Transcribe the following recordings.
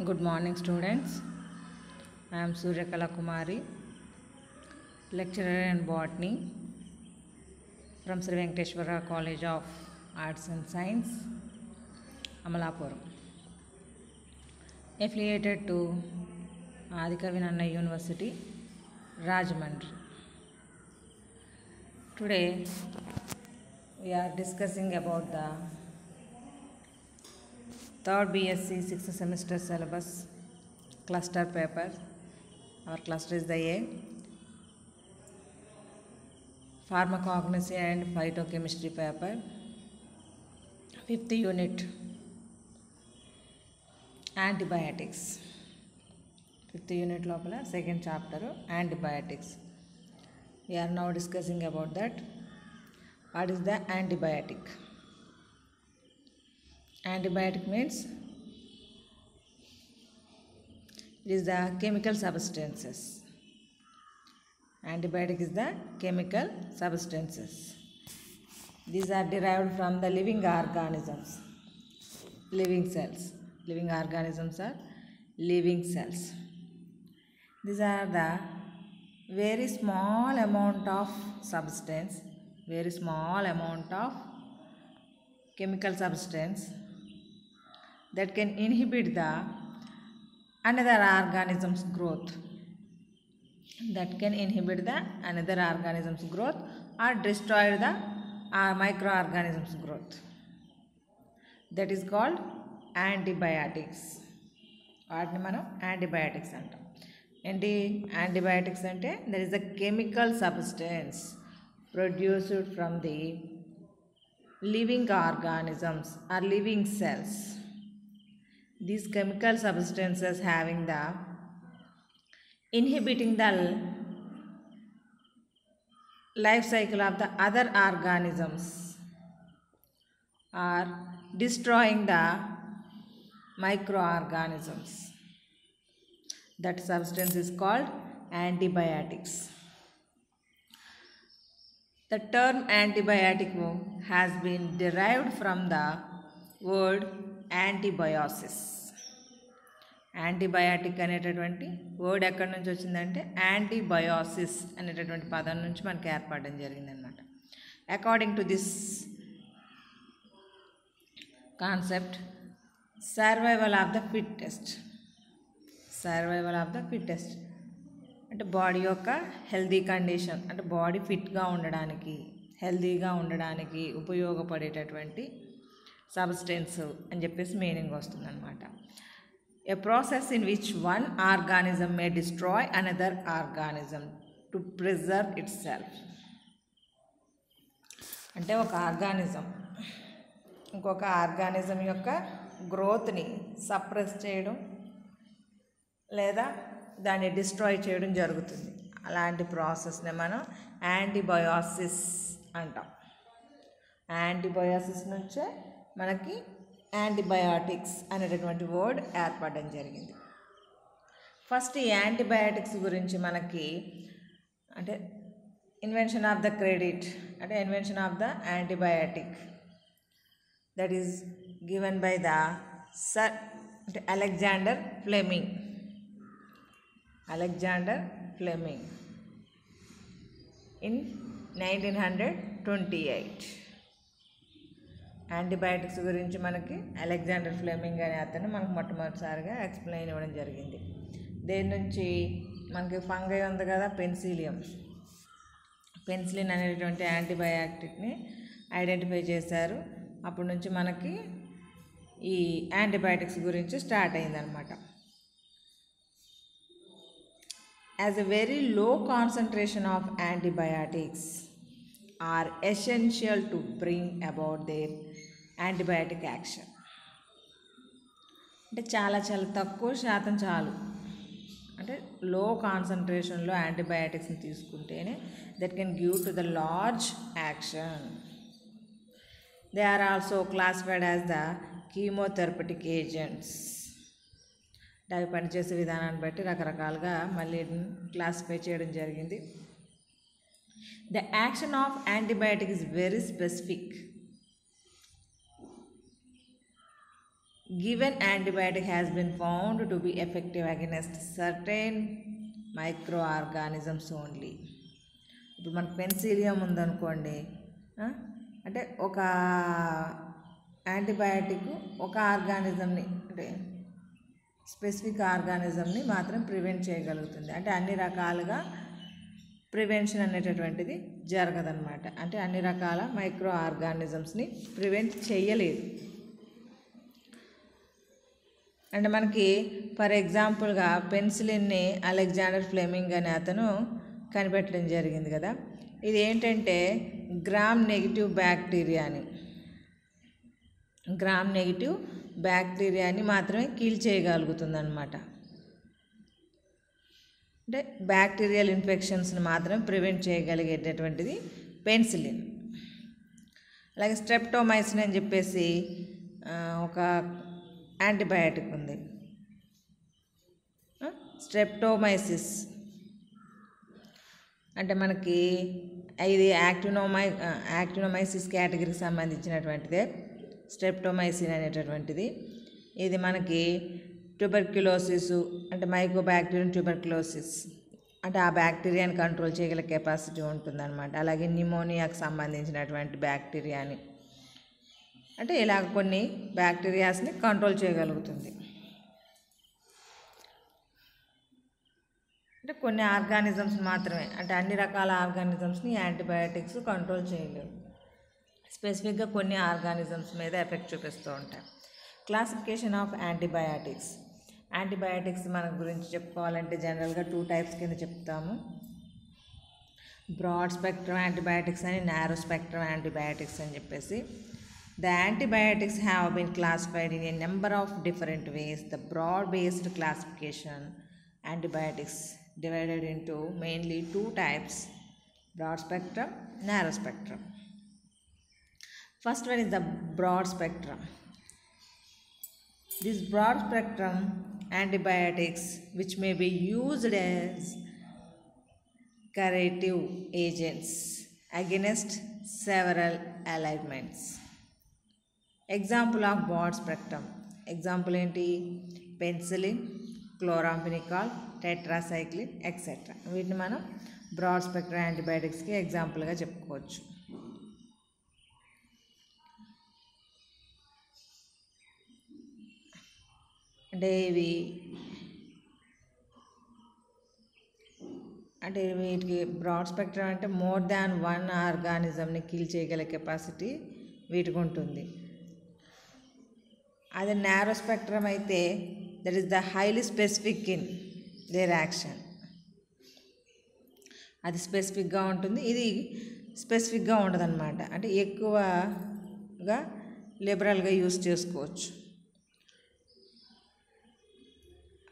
Good morning, students. I am Suryakala Kumari, lecturer in botany from Sri Venkateshwara College of Arts and Science, Amalapuram, affiliated to Adikavi Nanna University, Rajahmundry. Today, we are discussing about the third BSc 6th semester syllabus cluster paper. Our cluster is the A, pharmacognosy and phytochemistry paper, 5th unit, antibiotics. 5th unit lopala second chapter, antibiotics. We are now discussing about that. What is the antibiotic? Antibiotic means it is the chemical substances. Antibiotic is the chemical substances. These are derived from the living organisms, living cells. Living organisms are living cells. These are the very small amount of substance, very small amount of chemical substance that can inhibit the another organism's growth, that can inhibit the another organism's growth or destroy the microorganisms growth. That is called antibiotics. వాటిని మనం antibiotics అంటాం. ఏంటి antibiotics అంటే that is the chemical substance produced from the living organisms or living cells. These chemical substances having the inhibiting the life cycle of the other organisms or destroying the microorganisms. That substance is called antibiotics. The term antibiotic has been derived from the word antibiosis. Antibiotic అనేటటువంటి word ఎక్కడి నుంచి వచ్చిందంటే యాంటీబయాసిస్ అనేటటువంటి పదం నుంచి మనకి ఏర్పడడం జరిగిందనమాట. According to this concept, survival of the fittest. Survival of the fittest అంటే బాడీ యొక్క హెల్దీ కండిషన్, అంటే బాడీ ఫిట్గా ఉండడానికి, హెల్దీగా ఉండడానికి ఉపయోగపడేటటువంటి సబ్స్టెన్స్ అని చెప్పేసి మీనింగ్ వస్తుందన్నమాట. A process in which one organism may destroy another organism to preserve itself. అంటే ఒక ఆర్గానిజం ఇంకొక ఆర్గానిజం యొక్క గ్రోత్ని సప్రెస్ చేయడం లేదా దాన్ని డిస్ట్రాయ్ చేయడం జరుగుతుంది. అలాంటి ప్రాసెస్ని మనం యాంటీబయాసిస్ అంటాం. యాంటీబయాసిస్ నుంచే మనకి యాంటీబయాటిక్స్ అనేటటువంటి వర్డ్ ఏర్పడడం జరిగింది. ఫస్ట్ ఈ యాంటీబయాటిక్స్ గురించి మనకి అంటే ఇన్వెన్షన్ ఆఫ్ ద క్రెడిట్, అంటే invention of the antibiotic that is given by the sir అంటే Alexander Fleming. Alexander Fleming in 1928. Antibiotics గురించి మనకి అలెగ్జాండర్ ఫ్లెమింగ్ అనే అతను మనకు మొట్టమొదటిసారిగా ఎక్స్ప్లెయిన్ ఇవ్వడం జరిగింది. దేని నుంచి మనకి ఫంగై ఉంది కదా, పెన్సిలియం. పెన్సిలిన్ అనేటువంటి యాంటీబయాటిక్ని ఐడెంటిఫై చేశారు. అప్పటి నుంచి మనకి ఈ యాంటీబయాటిక్స్ గురించి స్టార్ట్ అయిందనమాట. As a very low concentration of antibiotics are essential to bring about their antibiotic action. అంటే చాలా చాలా తక్కువ శాతం చాలు, అంటే లో కాన్సన్ట్రేషన్లో యాంటీబయాటిక్స్ని తీసుకుంటేనే that can give to the large action. They are also classified as the chemotherapeutic agents. అవి పనిచేసే విధానాన్ని బట్టి రకరకాలుగా మళ్ళీ క్లాసిఫై చేయడం జరిగింది. The action of antibiotic is very specific. given antibiotic has been found to be effective against certain microorganisms only. ఇప్పుడు మనకు పెన్సిలియం ఉందనుకోండి, అంటే ఒక యాంటీబయాటిక్ ఒక ఆర్గానిజంని అంటే స్పెసిఫిక్ ఆర్గానిజంని మాత్రం ప్రివెంట్ చేయగలుగుతుంది. అంటే అన్ని రకాలుగా ప్రివెన్షన్ అనేటటువంటిది జరగదన్నమాట. అంటే అన్ని రకాల మైక్రో ఆర్గానిజమ్స్ని ప్రివెంట్ చేయలేదు. అంటే మనకి ఫర్ ఎగ్జాంపుల్గా పెన్సిలిన్ని అలెగ్జాండర్ ఫ్లెమింగ్ అనే అతను కనిపెట్టడం జరిగింది కదా. ఇది ఏంటంటే గ్రామ్ నెగిటివ్ బ్యాక్టీరియాని మాత్రమే కిల్ చేయగలుగుతుందన్నమాట. అంటే బ్యాక్టీరియల్ ఇన్ఫెక్షన్స్ని మాత్రమే ప్రివెంట్ చేయగలిగేటటువంటిది పెన్సిలిన్. అలాగే స్ట్రెప్టోమైసిన్ అని చెప్పేసి ఒక యాంటీబయాటిక్ ఉంది. స్ట్రెప్టోమైసిస్ అంటే మనకి ఇది యాక్టినోమైసిస్ కేటగిరీకి సంబంధించినటువంటిదే స్ట్రెప్టోమైసిన్ అనేటటువంటిది. ఇది మనకి ట్యూబర్క్యులోసిస్ అంటే మైకోబాక్టీరియం ట్యూబర్క్యులోసిస్ అంటే ఆ బ్యాక్టీరియాని కంట్రోల్ చేయగల కెపాసిటీ ఉంటుందన్నమాట. అలాగే న్యూమోనియాకి సంబంధించినటువంటి బ్యాక్టీరియాని అంటే ఇలా కొన్ని బ్యాక్టీరియాస్ని కంట్రోల్ చేయగలుగుతుంది. అంటే కొన్ని ఆర్గానిజమ్స్ మాత్రమే, అంటే అన్ని రకాల ఆర్గానిజమ్స్ని యాంటీబయాటిక్స్ కంట్రోల్ చేయలేవు. స్పెసిఫిక్గా కొన్ని ఆర్గానిజమ్స్ మీద ఎఫెక్ట్ చూపిస్తూ ఉంటాయి. Classification of antibiotics. యాంటీబయాటిక్స్ మన గురించి చెప్పుకోవాలంటే జనరల్గా 2 టైప్స్ కింద చెప్తాము. బ్రాడ్ స్పెక్ట్రమ్ యాంటీబయాటిక్స్ అని, నారో స్పెక్ట్రమ్ యాంటీబయాటిక్స్ అని చెప్పేసి. The antibiotics have been classified in a number of different ways. The broad-based classification antibiotics divided into mainly 2 types: broad spectrum, narrow spectrum. First one is the broad spectrum. These broad spectrum antibiotics, which may be used as curative agents against several ailments. Example of broad spectrum. Example ఏంటి? Penicillin, chloramphenicol, tetracycline etcetera. వీటిని మనం broad spectrum యాంటీబయాటిక్స్కి ఎగ్జాంపుల్గా చెప్పుకోవచ్చు. అంటే వీటికి broad spectrum అంటే more than 1 ఆర్గానిజంని కిల్ చేయగల కెపాసిటీ వీటికి ఉంటుంది. అదే నారో స్పెక్ట్రమ్ అయితే that is the highly specific in their action. అది స్పెసిఫిక్గా ఉంటుంది, ఇది స్పెసిఫిక్గా ఉండదన్నమాట. అంటే ఎక్కువగా లిబరల్గా యూస్ చేసుకోవచ్చు.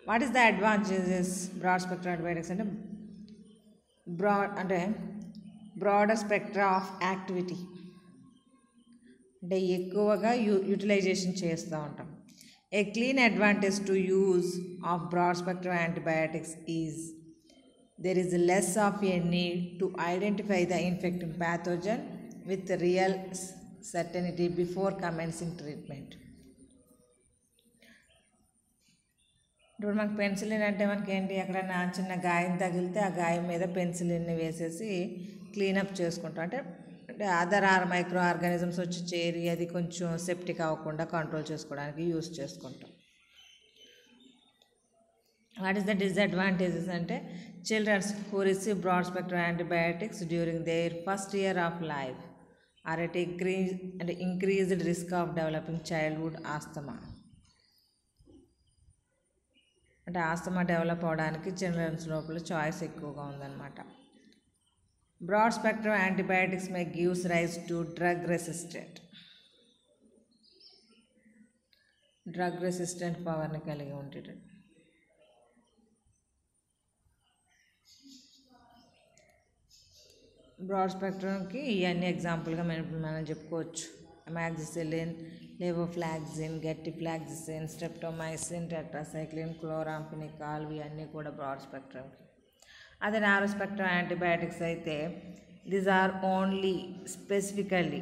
What is the advantages broad spectrum antibiotics అంటే బ్రాడర్ స్పెక్ట్రా ఆఫ్ యాక్టివిటీ అంటే ఎక్కువగా యూటిలైజేషన్ చేస్తూ ఉంటాం. A clean advantage to use of broad spectrum antibiotics is there is less of a need to identify the infecting pathogen with real certainty before commencing treatment. ఇప్పుడు మనకు penicillin అంటే మనకి ఏంటి, ఎక్కడైనా చిన్న గాయం తగిలితే ఆ గాయం మీద పెన్సిలిన్ని వేసేసి క్లీనప్ చేసుకుంటాం. అంటే అదర్ మైక్రో ఆర్గానిజమ్స్ వచ్చి చేరి అది కొంచెం సెప్టిక్ అవ్వకుండా కంట్రోల్ చేసుకోవడానికి యూస్ చేసుకుంటాం. వాట్ ఈస్ ద డిసడ్వాంటేజెస్ అంటే childrens who receive broad spectrum antibiotics during their first year of life are at increased risk of developing childhood asthma. అంటే ఆస్తమా డెవలప్ అవడానికి చిల్డ్రన్స్ లోపల చాయిస్ ఎక్కువగా ఉందన్నమాట. Broad spectrum antibiotics may gives rise to drug resistant పవర్ని కలిగి ఉంటుంది. బ్రాడ్ స్పెక్ట్రమ్కి ఇవన్నీ ఎగ్జాంపుల్గా మనం చెప్పుకోవచ్చు. Amoxicillin, levofloxacin, gatifloxacin, streptomycin, tetracycline, chloramphenicol ఇవన్నీ కూడా బ్రాడ్ స్పెక్ట్రమ్కి. అదే నారో స్పెక్ట్రమ్ యాంటీబయాటిక్స్ అయితే these are only specifically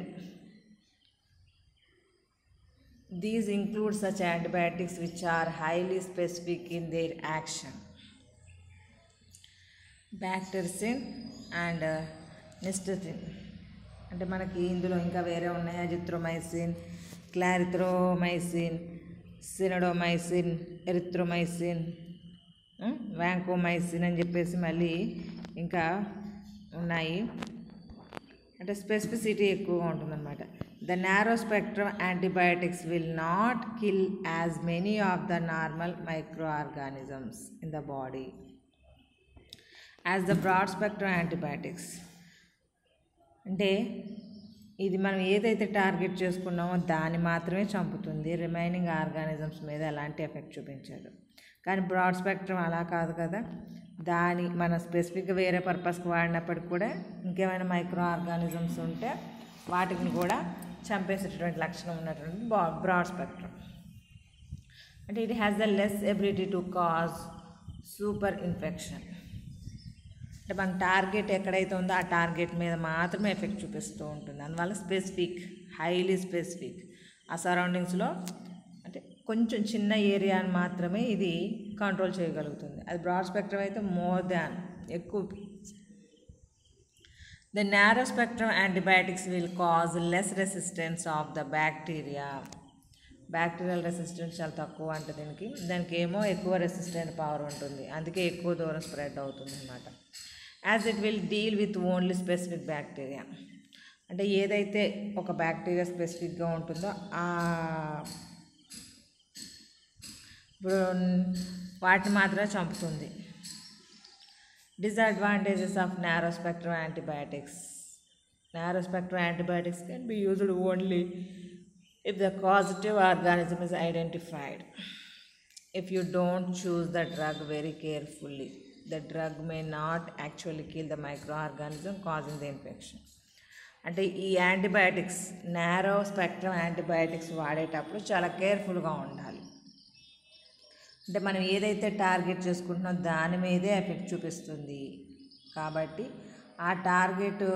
These include such antibiotics which are highly specific in their action. Bacteriocin and Nystatin. అంటే మనకి ఇందులో ఇంకా వేరే ఉన్నాయి. అజిత్రోమైసిన్, క్లారిత్రోమైసిన్, సినడోమైసిన్, ఎరిత్రోమైసిన్, వ్యాంకోమైసిన్ అని చెప్పేసి మళ్ళీ ఇంకా ఉన్నాయి. అంటే స్పెసిఫిసిటీ ఎక్కువగా ఉంటుందన్నమాట. The narrow spectrum antibiotics will not kill as many of the normal micro organisms in the body as the broad spectrum antibiotics. అంటే ఇది మనం ఏదైతే టార్గెట్ చేసుకున్నామో దాన్ని మాత్రమే చంపుతుంది, రిమైనింగ్ ఆర్గానిజమ్స్ మీద ఎలాంటి ఎఫెక్ట్ చూపించదు. కానీ బ్రాడ్ స్పెక్ట్రమ్ అలా కాదు కదా, దాని మన స్పెసిఫిక్గా వేరే పర్పస్కి వాడినప్పటికి కూడా ఇంకేమైనా మైక్రో ఆర్గానిజమ్స్ ఉంటే వాటిని కూడా చంపేసేటటువంటి లక్షణం ఉన్నటువంటి బ్రాడ్ స్పెక్ట్రమ్. అంటే it has the less ability to cause super infection. అంటే మన టార్గెట్ ఎక్కడైతే ఉందో ఆ టార్గెట్ మీద మాత్రమే ఎఫెక్ట్ చూపిస్తూ ఉంటుంది. అందువల్ల స్పెసిఫిక్, హైలీ స్పెసిఫిక్, ఆ సరౌండింగ్స్లో అంటే కొంచెం చిన్న ఏరియాని మాత్రమే ఇది కంట్రోల్ చేయగలుగుతుంది. అది బ్రాడ్ స్పెక్ట్రమ్ అయితే మోర్ దాన్ ఎక్కువ. The narrow spectrum antibiotics will cause less resistance of the bacteria. Bacterial resistance చాలా తక్కువ అంటే దానికి ఏమో ఎక్కువ రెసిస్టెంట్ పవర్ ఉంటుంది, అందుకే ఎక్కువ దూరం స్ప్రెడ్ అవుతుంది అన్నమాట. As it will deal with only specific bacteria. అంటే ఏదైతే ఒక బ్యాక్టీరియా స్పెసిఫిక్గా ఉంటుందో ఇప్పుడు వాటిని మాత్రమే చంపుతుంది. Disadvantages of narrow spectrum antibiotics. Narrow spectrum antibiotics can be used only if the causative organism is identified. If you don't choose the drug very carefully, the drug may not actually kill the microorganism causing the infection. అంటే ఈ antibiotics, narrow spectrum antibiotics వాడేటప్పుడు చాలా కేర్ఫుల్గా ఉండాలి. అంటే మనం ఏదైతే target చేసుకుంటున్నామో దాని మీదే ఎఫెక్ట్ చూపిస్తుంది కాబట్టి ఆ టార్గెట్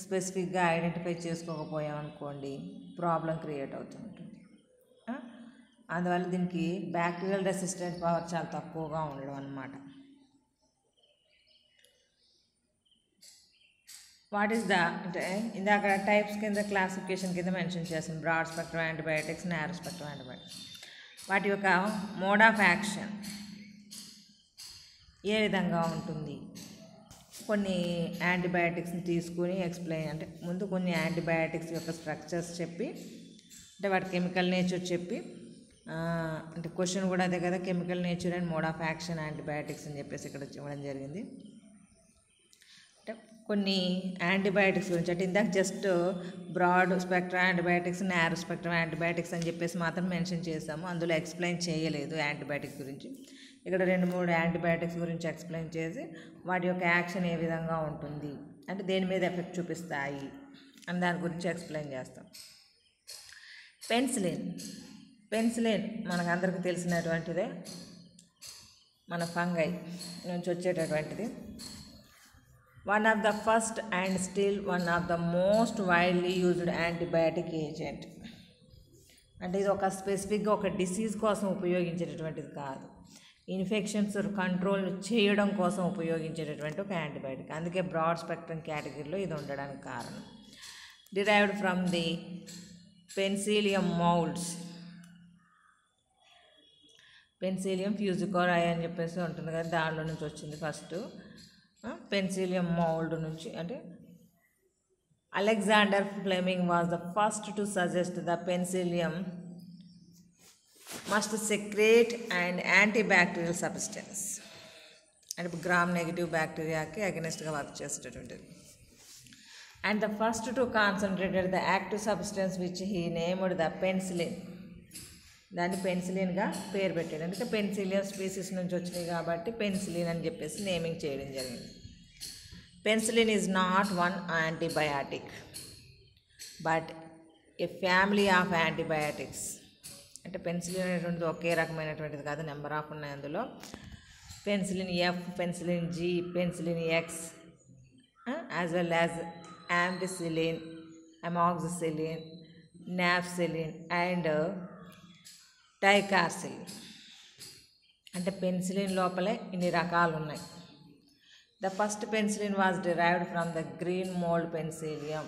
స్పెసిఫిక్గా ఐడెంటిఫై చేసుకోకపోయామనుకోండి ప్రాబ్లం క్రియేట్ అవుతుంటుంది. అందువల్ల దీనికి బ్యాక్టీరియల్ రెసిస్టెంట్ పవర్ చాలా తక్కువగా ఉండడం అన్నమాట. వాట్ ఈస్ ద అంటే ఇందాక టైప్స్ కింద క్లాసిఫికేషన్ కింద మెన్షన్ చేస్తాను, broad spectrum antibiotics, narrow spectrum antibiotics. వాటి యొక్క మోడ్ ఆఫ్ యాక్షన్ ఏ విధంగా ఉంటుంది. కొన్ని యాంటీబయాటిక్స్ని తీసుకుని ఎక్స్ప్లెయిన్, అంటే ముందు కొన్ని యాంటీబయాటిక్స్ యొక్క స్ట్రక్చర్స్ చెప్పి, అంటే వాటి కెమికల్ నేచర్ చెప్పి, అంటే క్వశ్చన్ కూడా అదే కదా, chemical nature and mode of action antibiotics అని చెప్పేసి ఇక్కడ ఇవ్వడం జరిగింది. అంటే కొన్ని యాంటీబయాటిక్స్ గురించి, అంటే ఇందాక just broad spectrum antibiotics, narrow spectrum antibiotics అని చెప్పేసి మాత్రం మెన్షన్ చేసాము, అందులో ఎక్స్ప్లెయిన్ చేయలేదు యాంటీబయాటిక్స్ గురించి. ఇక్కడ 2-3 యాంటీబయాటిక్స్ గురించి ఎక్స్ప్లెయిన్ చేసి వాటి యొక్క యాక్షన్ ఏ విధంగా ఉంటుంది, అంటే దేని మీద ఎఫెక్ట్ చూపిస్తాయి అని దాని గురించి ఎక్స్ప్లెయిన్ చేస్తాం. పెన్సిలిన్ మనకు అందరికీ తెలిసినటువంటిదే, మన ఫంగై నుంచి వచ్చేటటువంటిది. One of the first and still one of the most widely used antibiotic agent. అంటే ఇది ఒక స్పెసిఫిక్గా ఒక డిసీజ్ కోసం ఉపయోగించేటటువంటిది కాదు, ఇన్ఫెక్షన్స్ కంట్రోల్ చేయడం కోసం ఉపయోగించేటటువంటి ఒక యాంటీబయాటిక్. అందుకే బ్రాడ్ స్పెక్ట్రమ్ కేటగిరీలో ఇది ఉండడానికి కారణం. Derived from the penicillium moulds. Penicillium ఫ్యూజికోరాయ్ అని చెప్పేసి ఉంటుంది కదా, దానిలో నుంచి వచ్చింది ఫస్ట్. పెన్సిలియం మౌల్డ్ నుంచి, అంటే Alexander Fleming was the first to suggest the penicillium must secrete an antibacterial substance. అంటే గ్రామ్ నెగిటివ్ బ్యాక్టీరియాకి అగెనిస్ట్గా వర్క్ చేసేటటువంటిది. And the first to concentrated the active substance which he named the penicillin. దాన్ని పెన్సిలిన్గా పేరు పెట్టాడు, అందుకే పెన్సిలియం స్పీసీస్ నుంచి వచ్చినాయి కాబట్టి పెన్సిలిన్ అని చెప్పేసి నేమింగ్ చేయడం జరిగింది. Penicillin is not one antibiotic but a family of antibiotics. అంటే పెన్సిలిన్ అనేటువంటిది ఒకే రకమైనటువంటిది కాదు, నెంబర్ ఆఫ్ ఉన్నాయి అందులో. Penicillin F, penicillin G, penicillin X, as well as ampicillin, amoxicillin, nafcillin and ticarcillin అంటే పెన్సిలిన్ లోపలే ఇన్ని రకాలు ఉన్నాయి. The first penicillin was derived from the green mold penicillium,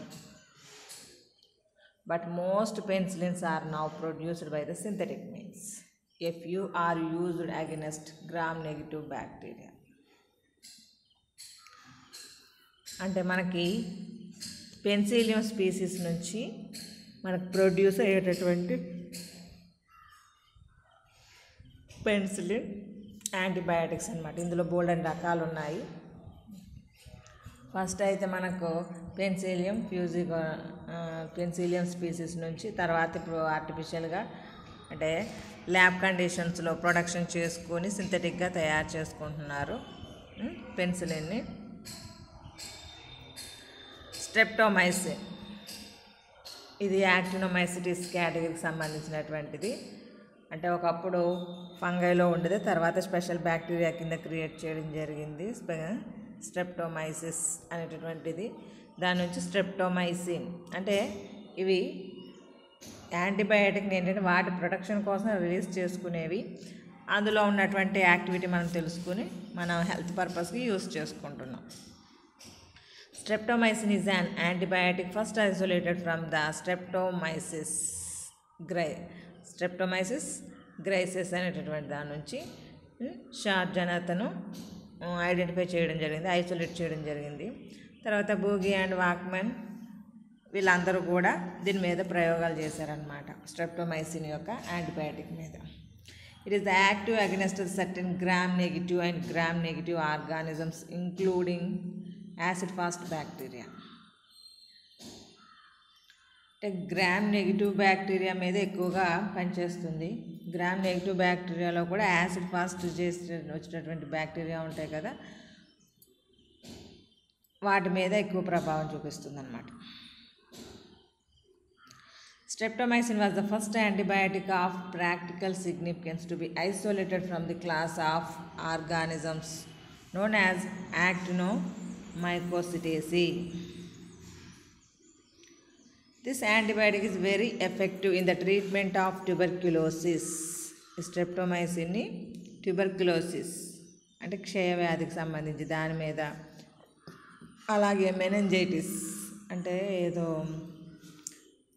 but most penicillins are now produced by the synthetic means. A few are used against gram-negative bacteria. అంటే మనకి Penicillium species నుంచి మనకు produce అయ్యేటటువంటి penicillin antibiotics అన్నమాట. ఇందులో బోల్డెన్ రకాలు ఉన్నాయి. First అయితే మనకు పెన్సిలియం స్పీసీస్ నుంచి, తర్వాత ఇప్పుడు ఆర్టిఫిషియల్గా అంటే ల్యాబ్ కండిషన్స్లో ప్రొడక్షన్ చేసుకొని సింథటిక్గా తయారు చేసుకుంటున్నారు పెన్సిలిన్ని. స్ట్రెప్టోమైసిన్ ఇది యాక్టినోమైసిటిస్ కేటగిరీకి సంబంధించినటువంటిది. అంటే ఒకప్పుడు ఫంగైలో ఉండేది, తర్వాత స్పెషల్ బ్యాక్టీరియా కింద క్రియేట్ చేయడం జరిగింది స్ట్రెప్టోమైసిస్ అనేటటువంటిది. దాని నుంచి స్ట్రెప్టోమైసిన్ అంటే ఇవి యాంటీబయాటిక్ ఏంటంటే వాటి ప్రొటెక్షన్ కోసం రిలీజ్ చేసుకునేవి. అందులో ఉన్నటువంటి యాక్టివిటీ మనం తెలుసుకుని మనం హెల్త్ పర్పస్కి యూస్ చేసుకుంటున్నాం. Streptomycin is an antibiotic first isolated from the streptomyces griseus అనేటటువంటి దాని నుంచి షార్జన్ అతను ఐడెంటిఫై చేయడం జరిగింది, ఐసోలేట్ చేయడం జరిగింది. తర్వాత బూగి అండ్ వాక్మెన్ వీళ్ళందరూ కూడా దీని మీద ప్రయోగాలు చేశారనమాట, స్ట్రెప్టోమైసిన్ యొక్క యాంటీబయాటిక్ మీద. It is the active against certain gram negative and gram negative organisms including acid fast bacteria. అంటే గ్రామ్ నెగిటివ్ బ్యాక్టీరియా మీద ఎక్కువగా పనిచేస్తుంది. గ్రామ్ నెగిటివ్ బ్యాక్టీరియాలో కూడా యాసిడ్ ఫాస్ట్ వచ్చేటటువంటి బ్యాక్టీరియా ఉంటాయి కదా, వాటి మీద ఎక్కువ ప్రభావం చూపిస్తుంది అన్నమాట. Streptomycin was the first antibiotic of practical significance to be isolated from the class of organisms known as Actinomycositaceae. This antibiotic is very effective in the treatment of tuberculosis. Streptomycin ni tuberculosis అంటే క్షయవ్యాధికి సంబంధించి దాని మీద, అలాగే meningitis అంటే ఏదో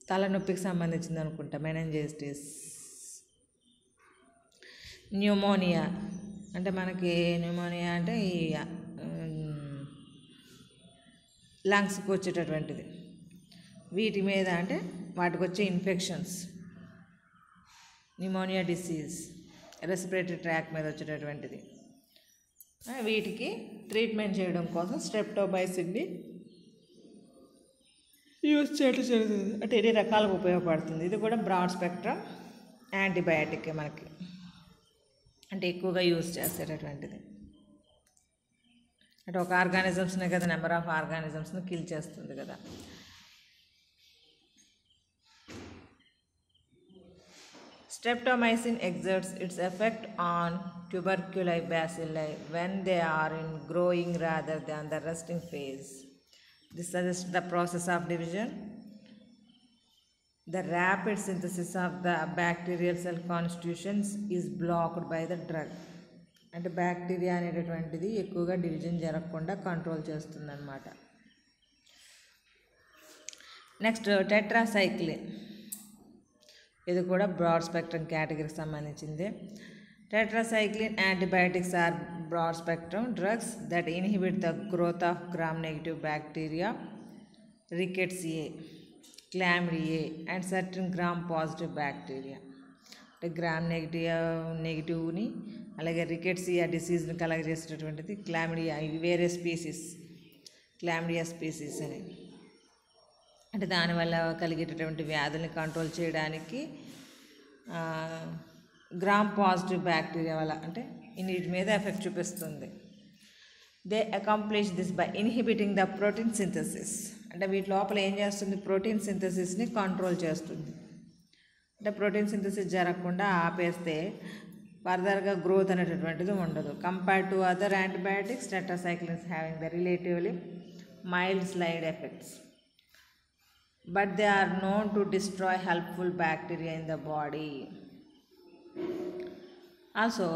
తలనొప్పికి సంబంధించింది అనుకుంటా, meningitis. Pneumonia అంటే మనకి న్యూమోనియా అంటే ఈ లంగ్స్కి వచ్చేటటువంటిది, వీటి మీద అంటే వాటికి వచ్చే infections, pneumonia disease respiratory tract మీద వచ్చేటటువంటిది, వీటికి ట్రీట్మెంట్ చేయడం కోసం స్ట్రెప్టోమైసిన్ని యూజ్ చేయడం జరుగుతుంది. అంటే ఎన్ని రకాలుగా ఉపయోగపడుతుంది. ఇది కూడా బ్రాడ్ స్పెక్ట్రమ్ యాంటీబయాటిక్ మనకి, అంటే ఎక్కువగా యూజ్ చేసేటటువంటిది. అంటే ఒక ఆర్గానిజమ్స్నే కదా, నెంబర్ ఆఫ్ ఆర్గానిజమ్స్ని కిల్ చేస్తుంది కదా. Streptomycin exerts its effect on tubercular bacilli when they are in growing rather than the resting phase. This suggests the process of division, the rapid synthesis of the bacterial cell constitutions is blocked by the drug. అంటే bacteria అనేటటువంటిది ఎక్కువగా division జరగకుండా control చేస్తుంది అన్నమాట. Next tetracycline, ఇది కూడా broad spectrum కేటగిరీకి సంబంధించింది. Tetracycline antibiotics are broad spectrum drugs that inhibit the growth of gram negative bacteria, rickettsiae, chlamydiae and certain gram positive bacteria. అంటే గ్రామ్ నెగిటివ్ని అలాగే రికెట్సియా డిసీజ్ని కలగజేసేటటువంటిది క్లామిడియా, ఇవి వేరే స్పీసీస్, క్లామిడియా స్పీసీస్ అని. అంటే దానివల్ల కలిగేటటువంటి వ్యాధుల్ని కంట్రోల్ చేయడానికి గ్రామ్ పాజిటివ్ బ్యాక్టీరియా వల్ల అంటే వీటి మీద ఎఫెక్ట్ చూపిస్తుంది. They accomplish this by inhibiting the protein synthesis. అంటే వీటి లోపల ఏం చేస్తుంది, ప్రోటీన్ సింథసిస్ని కంట్రోల్ చేస్తుంది. అంటే ప్రోటీన్ సింథసిస్ జరగకుండా ఆపేస్తే ఫర్దర్గా గ్రోత్ అనేటటువంటిది ఉండదు. Compared to other antibiotics, tetracyclines having the relatively mild side effects, but they are known to destroy helpful bacteria in the body. Also,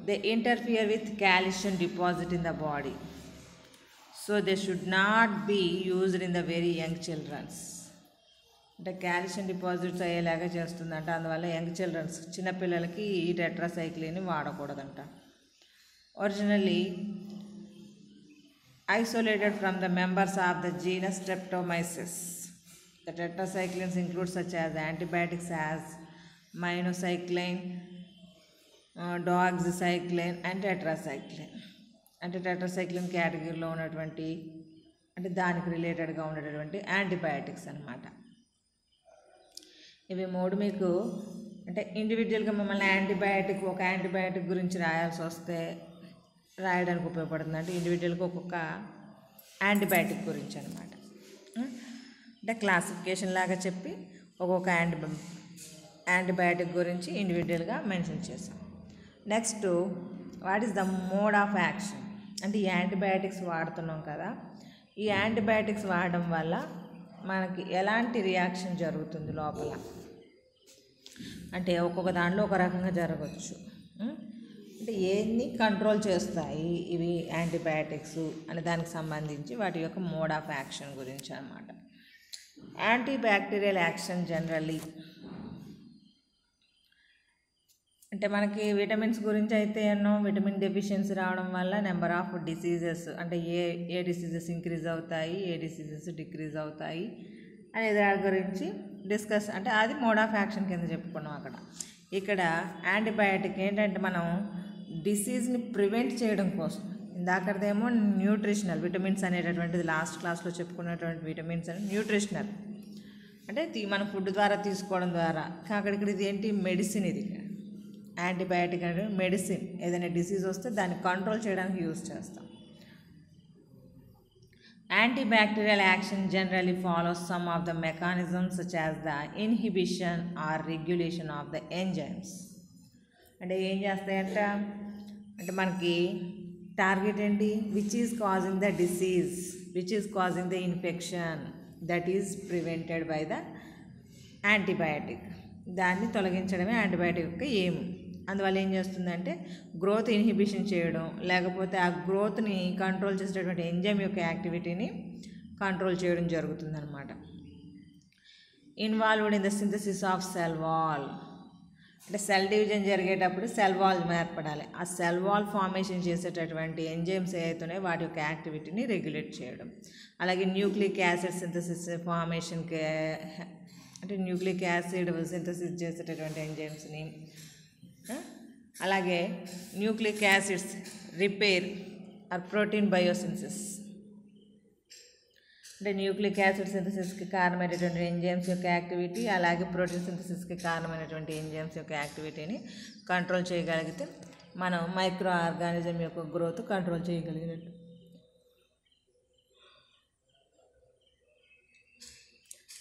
they interfere with calcium deposit in the body. So they should not be used in the very young children. అంటే calcium deposits అయ్యేలాగా చేస్తుందంట. అందువల్ల young childrens చిన్నపిల్లలకి ఈ tetracycline వాడకూడదంట. Originally isolated from the members of the genus Streptomyces. The tetracyclines include such as antibiotics as minocycline, doxycycline and tetracycline. అంటే tetracycline కేటగిరీలో ఉన్నటువంటి అంటే దానికి రిలేటెడ్గా ఉండేటటువంటి యాంటీబయాటిక్స్ అన్నమాట. ఇవి మూడు మీకు అంటే ఇండివిజువల్గా మిమ్మల్ని ఒక యాంటీబయాటిక్ గురించి రాయాల్సి వస్తే రాయడానికి ఉపయోగపడుతుంది. అంటే ఇండివిజువల్గా ఒక్కొక్క యాంటీబయాటిక్ గురించి అనమాట. అంటే క్లాసిఫికేషన్ లాగా చెప్పి ఒక్కొక్క యాంటీబయాటిక్ గురించి ఇండివిజువల్గా మెన్షన్ చేసాం. Next, what is the mode of action? అంటే ఈ యాంటీబయాటిక్స్ వాడుతున్నాం కదా, ఈ యాంటీబయాటిక్స్ వాడడం వల్ల మనకి ఎలాంటి రియాక్షన్ జరుగుతుంది లోపల అంటే ఒక్కొక్క దాంట్లో ఒక రకంగా జరగవచ్చు. అంటే ఏన్ని కంట్రోల్ చేస్తాయి ఇవి యాంటీబయాటిక్స్ అనే దానికి సంబంధించి వాటి యొక్క మోడ్ ఆఫ్ యాక్షన్ గురించి అన్నమాట. యాంటీబ్యాక్టీరియల్ యాక్షన్ జనరల్లీ అంటే మనకి విటమిన్స్ గురించి అయితే ఎన్నో విటమిన్ డెఫిషియన్సీ రావడం వల్ల నెంబర్ ఆఫ్ డిసీజెస్ అంటే ఏ డిసీజెస్ ఇంక్రీజ్ అవుతాయి, ఏ డిసీజెస్ డిక్రీజ్ అవుతాయి అనే దాని గురించి డిస్కస్ అంటే అది మోడ్ ఆఫ్ యాక్షన్ కింద చెప్పుకున్నాం అక్కడ. ఇక్కడ యాంటీబయాటిక్ ఏంటంటే మనం డిసీజ్ని ప్రివెంట్ చేయడం కోసం, ఇందాకదేమో న్యూట్రిషనల్ విటమిన్స్ అనేటటువంటిది లాస్ట్ క్లాస్లో చెప్పుకున్నటువంటి విటమిన్స్ అని న్యూట్రిషనల్ అంటే మన ఫుడ్ ద్వారా తీసుకోవడం ద్వారా. అక్కడిక్కడ ఇది ఏంటి మెడిసిన్, ఇది యాంటీబయాటిక్ అంటే మెడిసిన్. ఏదైనా డిసీజ్ వస్తే దాన్ని కంట్రోల్ చేయడానికి యూజ్ చేస్తాం. Antibacterial action generally follows some of the mechanisms such as the inhibition or regulation of the enzymes. అంటే ఏం చేస్తాయంట అంటే మనకి టార్గెట్ ఏంటి, which is causing the disease, which is causing the infection that is prevented by the antibiotic. దాన్ని తొలగించడమే antibiotic యొక్క aim. అందువల్ల ఏం చేస్తుందంటే గ్రోత్ ఇన్హిబిషన్ చేయడం, లేకపోతే ఆ గ్రోత్ని కంట్రోల్ చేసేటటువంటి ఎంజైమ్ యొక్క యాక్టివిటీని కంట్రోల్ చేయడం జరుగుతుందన్నమాట. Involved in the synthesis of cell wall అంటే సెల్ డివిజన్ జరిగేటప్పుడు సెల్ వాల్ ఏర్పడాలి. ఆ సెల్ వాల్ ఫార్మేషన్ చేసేటటువంటి ఎంజైమ్స్ ఏవైతున్నాయో వాటి యొక్క యాక్టివిటీని రెగ్యులేట్ చేయడం. అలాగే న్యూక్లిక్ యాసిడ్ సింథసిస్ ఫార్మేషన్కి అంటే న్యూక్లిక్ యాసిడ్ సింథసిస్ చేసేటటువంటి ఎంజైమ్స్ని, అలాగే nucleic acids repair or protein biosynthesis అంటే న్యూక్లిక్ యాసిడ్ సింథసిస్కి కారణమైనటువంటి ఎంజైమ్స్ యొక్క యాక్టివిటీ, అలాగే ప్రోటీన్ సింథసిస్కి కారణమైనటువంటి ఎంజైమ్స్ యొక్క యాక్టివిటీని కంట్రోల్ చేయగలిగితే మనం మైక్రో ఆర్గానిజం యొక్క గ్రోత్ కంట్రోల్ చేయగలిగినట్టు.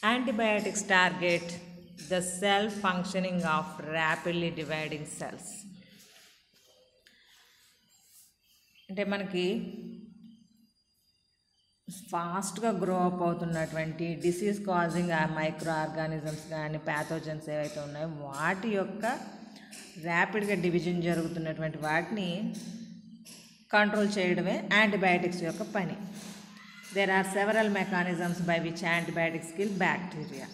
Antibiotics target the cell functioning of rapidly dividing cells. అంటే మనకి ఫాస్ట్గా గ్రో అప్ అవుతున్నటువంటి డిసీజ్ కాజింగ్ ఆ మైక్రో ఆర్గానిజమ్స్ కానీ ప్యాథోజన్స్ ఏవైతే ఉన్నాయో వాటి యొక్క ర్యాపిడ్గా డివిజన్ జరుగుతున్నటువంటి వాటిని కంట్రోల్ చేయడమే యాంటీబయాటిక్స్ యొక్క పని. There are several mechanisms by which antibiotics kill bacteria.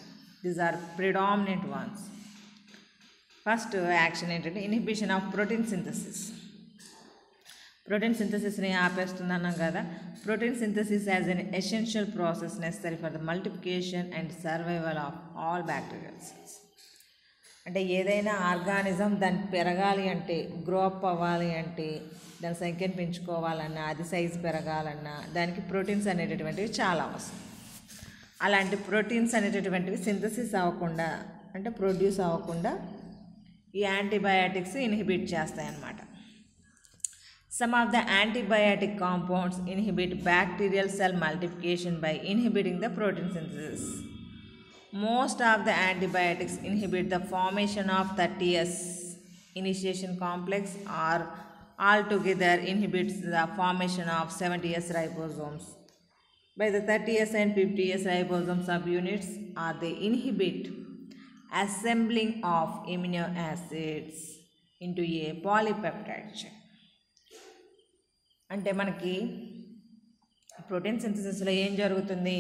These are predominant ones. First action ఏంటంటే inhibition of protein synthesis. Protein సింథసిస్ని ఆపేస్తుందన్నాం కదా. Protein synthesis as an essential process necessary for the multiplication and survival of all bacterial cells. అంటే ఏదైనా organism దాన్ని పెరగాలి అంటే, grow up అవ్వాలి అంటే, దాని సంఖ్యను పెంచుకోవాలన్నా, అది సైజు పెరగాలన్నా దానికి ప్రోటీన్స్ అనేటటువంటివి చాలా అవసరం. అలాంటి ప్రోటీన్స్ అనేటటువంటివి సింథసిస్ అవ్వకుండా అంటే ప్రొడ్యూస్ అవ్వకుండా ఈ యాంటీబయాటిక్స్ ఇన్హిబిట్ చేస్తాయన్నమాట. Some of the antibiotic compounds inhibit bacterial cell multiplication by inhibiting the protein synthesis. Most of the antibiotics inhibit the formation of 30S initiation complex or altogether inhibits the formation of 70S ribosomes. By the 30S and 50S ribosome subunits or they inhibit assembling of amino acids into A polypeptide chain. అంటే మనకి protein సింథసిస్లో ఏం జరుగుతుంది,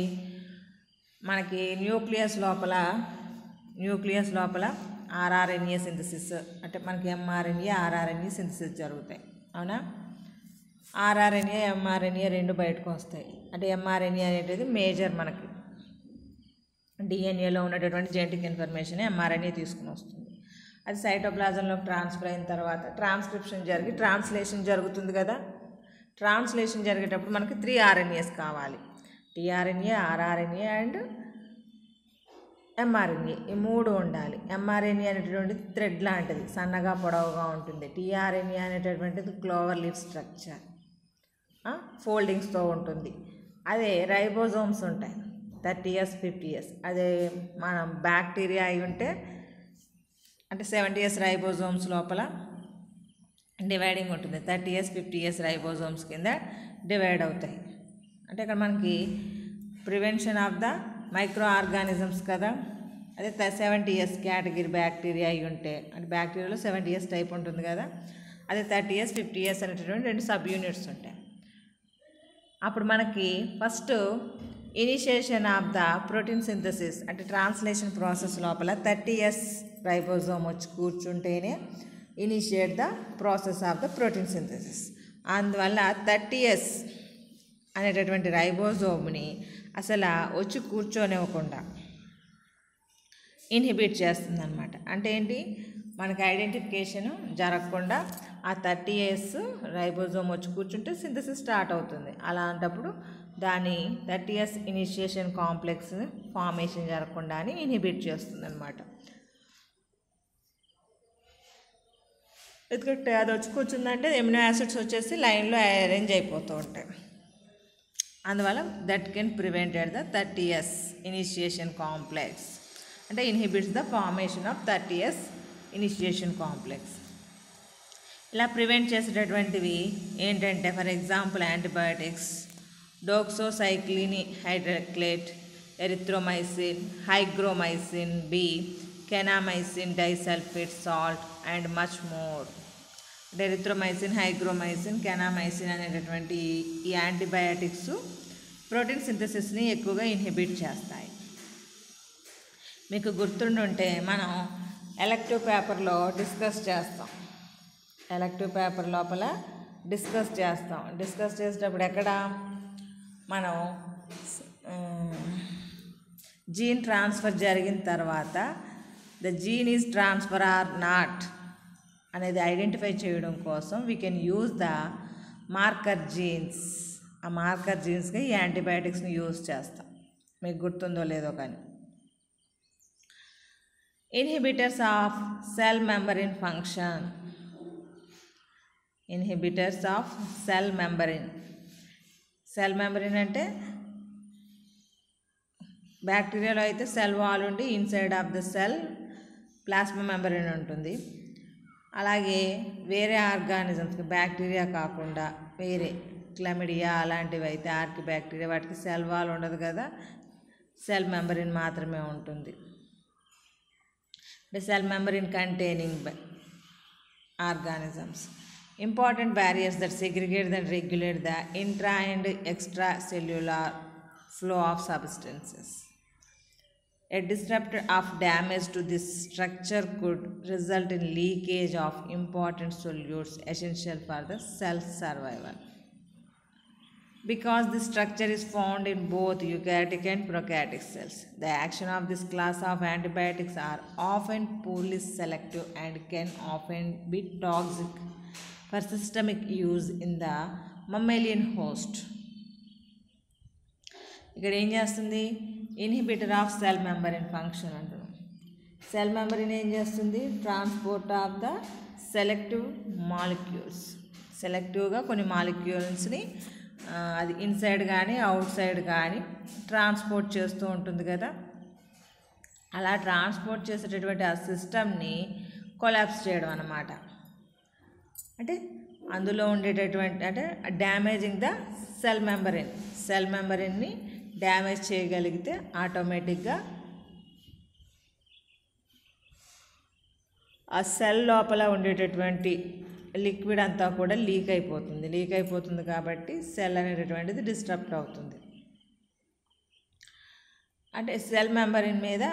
మనకి nucleus లోపల rRNA synthesis, అంటే మనకి mRNA rRNA synthesis జరుగుతాయి, అవునా. ఆర్ఆర్ఎన్ఏ ఎంఆర్ఎన్ఏ రెండు బయటకు వస్తాయి. అంటే ఎంఆర్ఎన్ఏ అనేది మేజర్, మనకి డిఎన్ఏలో ఉన్నటువంటి జెనెటిక్ ఇన్ఫర్మేషన్ ఎంఆర్ఎన్ఏ తీసుకుని వస్తుంది. అది సైటోప్లాజంలో ట్రాన్స్ఫర్ అయిన తర్వాత ట్రాన్స్క్రిప్షన్ జరిగి ట్రాన్స్లేషన్ జరుగుతుంది కదా. ట్రాన్స్లేషన్ జరిగేటప్పుడు మనకి 3 RNAs కావాలి, టీఆర్ఎన్ఏ, ఆర్ఆర్ఎన్ఏ అండ్ ఎంఆర్ఎన్ఏ. ఈ 3 ఉండాలి. ఎంఆర్ఎన్ఏ అనేటటువంటిది థ్రెడ్ లాంటిది, సన్నగా పొడవుగా ఉంటుంది. టీఆర్ఎన్ఏ అనేటటువంటిది క్లోవర్ లీఫ్ స్ట్రక్చర్, ఫోల్డింగ్స్తో ఉంటుంది. అదే రైబోజోమ్స్ ఉంటాయి 30 years 50 years. అదే మనం బ్యాక్టీరియా అయి ఉంటే అంటే 70 years రైబోజోమ్స్ లోపల డివైడింగ్ ఉంటుంది. 30 years 50 years రైబోజోమ్స్ కింద డివైడ్ అవుతాయి. అంటే ఇక్కడ మనకి prevention of the micro organisms కదా. అదే 70 years కేటగిరీ బ్యాక్టీరియా అయి ఉంటే, అంటే బ్యాక్టీరియాలో 70 years టైప్ ఉంటుంది కదా. అదే 30 years 50 years అనేటటువంటి 2 సబ్ యూనిట్స్ ఉంటాయి. అప్పుడు మనకి first initiation of the protein synthesis అంటే ట్రాన్స్లేషన్ ప్రాసెస్ లోపల 30 years రైబోజోమ్ వచ్చి కూర్చుంటేనే initiate the process of the protein synthesis. అందువల్ల 30 years అనేటటువంటి రైబోజోమ్ని అసలు వచ్చి కూర్చోనివ్వకుండా ఇన్హిబిట్ చేస్తుంది అనమాట. అంటే ఏంటి, మనకి ఐడెంటిఫికేషన్ జరగకుండా ఆ 30 years రైబోజోమ్ వచ్చి కూర్చుంటే సింథసిస్ స్టార్ట్ అవుతుంది. అలాంటప్పుడు దాని 30 years ఇనిషియేషన్ కాంప్లెక్స్ ఫార్మేషన్ జరగకుండా అని ఇన్హిబిట్ చేస్తుంది అనమాట. ఎందుకంటే అది వచ్చి కూర్చుందంటే ఎమినో యాసిడ్స్ వచ్చేసి లైన్లో అరేంజ్ అయిపోతూ ఉంటాయి. అందువల్ల that can prevented the 30 years initiation complex, అంటే inhibits the formation of 30 years initiation complex. ఇలా ప్రివెంట్ చేసేటటువంటివి ఏంటంటే, for example antibiotics, doxycycline hyclate, erythromycin, hygromycin B, kanamycin disulfate salt and much more. అంటే ఎరిథ్రోమైసిన్, హైగ్రోమైసిన్, కెనామైసిన్ అనేటటువంటి ఈ antibiotics protein సింథసిస్ని ఎక్కువగా inhibit చేస్తాయి. మీకు గుర్తుండుంటే మనం ఎలెక్టివ్ పేపర్లో డిస్కస్ చేస్తాం. ఎలెక్టివ్ పేపర్ లోపల డిస్కస్ చేసేటప్పుడు ఎక్కడ మనం జీన్ ట్రాన్స్ఫర్ జరిగిన తర్వాత the gene is transfer or not అనేది ఐడెంటిఫై చేయడం కోసం we can use the marker genes. ఆ మార్కర్ జీన్స్గా ఈ యాంటీబయాటిక్స్ని యూజ్ చేస్తాం. మీకు గుర్తుందో లేదో కానీ. Inhibitors of cell membrane function. Inhibitors of cell membrane. Cell membrane అంటే బ్యాక్టీరియాలో అయితే సెల్ వాల్ ఉండి inside of the cell plasma membrane ఉంటుంది. అలాగే వేరే ఆర్గానిజమ్స్కి బ్యాక్టీరియా కాకుండా వేరే క్లమిడియా అలాంటివి అయితే ఆర్కి బ్యాక్టీరియా వాటికి సెల్ వాల్ ఉండదు కదా, సెల్ మెంబరిన్ మాత్రమే ఉంటుంది. అంటే cell membrane containing organisms. Important barriers that segregate and regulate the intra and extracellular flow of substances. A disruption of damage to this structure could result in leakage of important solutes essential for the cell survival. Because this structure is found in both eukaryotic and prokaryotic cells, the action of this class of antibiotics are often poorly selective and can often be toxic for systemic use in the mammalian host. ఇక్కడ ఏం చేస్తుంది, inhibitor of cell membrane function అంటారు. Cell membrane ఏం చేస్తుంది, transport of the selective molecules. సెలెక్టివ్గా కొన్ని మాలిక్యూల్స్ని అది ఇన్సైడ్ కానీ అవుట్ సైడ్ కానీ ట్రాన్స్పోర్ట్ చేస్తూ ఉంటుంది కదా. అలా ట్రాన్స్పోర్ట్ చేసేటటువంటి ఆ సిస్టమ్ని కొలాప్స్ చేయడం అన్నమాట. అంటే అందులో ఉండేటటువంటి అంటే damaging the cell membrane. Cell మెంబరిన్ని డ్యామేజ్ చేయగలిగితే ఆటోమేటిక్గా ఆ సెల్ లోపల ఉండేటటువంటి లిక్విడ్ అంతా కూడా లీక్ అయిపోతుంది కాబట్టి సెల్ అనేటటువంటిది డిస్టర్బ్ అవుతుంది. అంటే సెల్ మెంబరిన్ మీద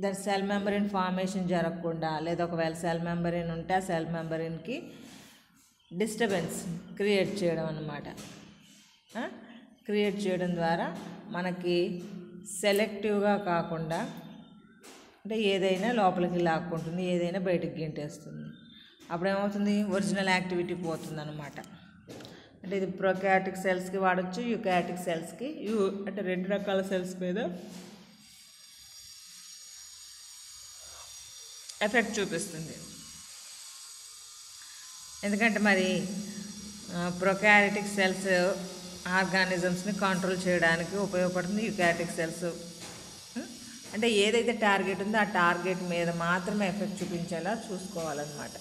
దాని సెల్ మెంబరిన్ ఫార్మేషన్ జరగకుండా, లేదా ఒకవేళ సెల్ మెంబరిన్ ఉంటే ఆ సెల్ మెంబరిన్కి డిస్టర్బెన్స్ క్రియేట్ చేయడం అన్నమాట. క్రియేట్ చేయడం ద్వారా మనకి సెలెక్టివ్గా కాకుండా అంటే ఏదైనా లోపలికి లాక్కుంటుంది, ఏదైనా బయటకు గెంటేస్తుంది. అప్పుడేమవుతుంది, ఒరిజినల్ యాక్టివిటీ పోతుంది అన్నమాట. అంటే ఇది ప్రొకారియోటిక్ సెల్స్కి వాడచ్చు, యూకారియోటిక్ సెల్స్కి. అంటే 2 రకాల సెల్స్ మీద ఎఫెక్ట్ చూపిస్తుంది. ఎందుకంటే మరి ప్రొకారియోటిక్ సెల్స్ ఆర్గానిజమ్స్ని కంట్రోల్ చేయడానికి ఉపయోగపడుతుంది. యూకారియోటిక్ సెల్స్ అంటే ఏదైతే టార్గెట్ ఉందో ఆ టార్గెట్ మీద మాత్రమే ఎఫెక్ట్ చూపించేలా చూసుకోవాలన్నమాట.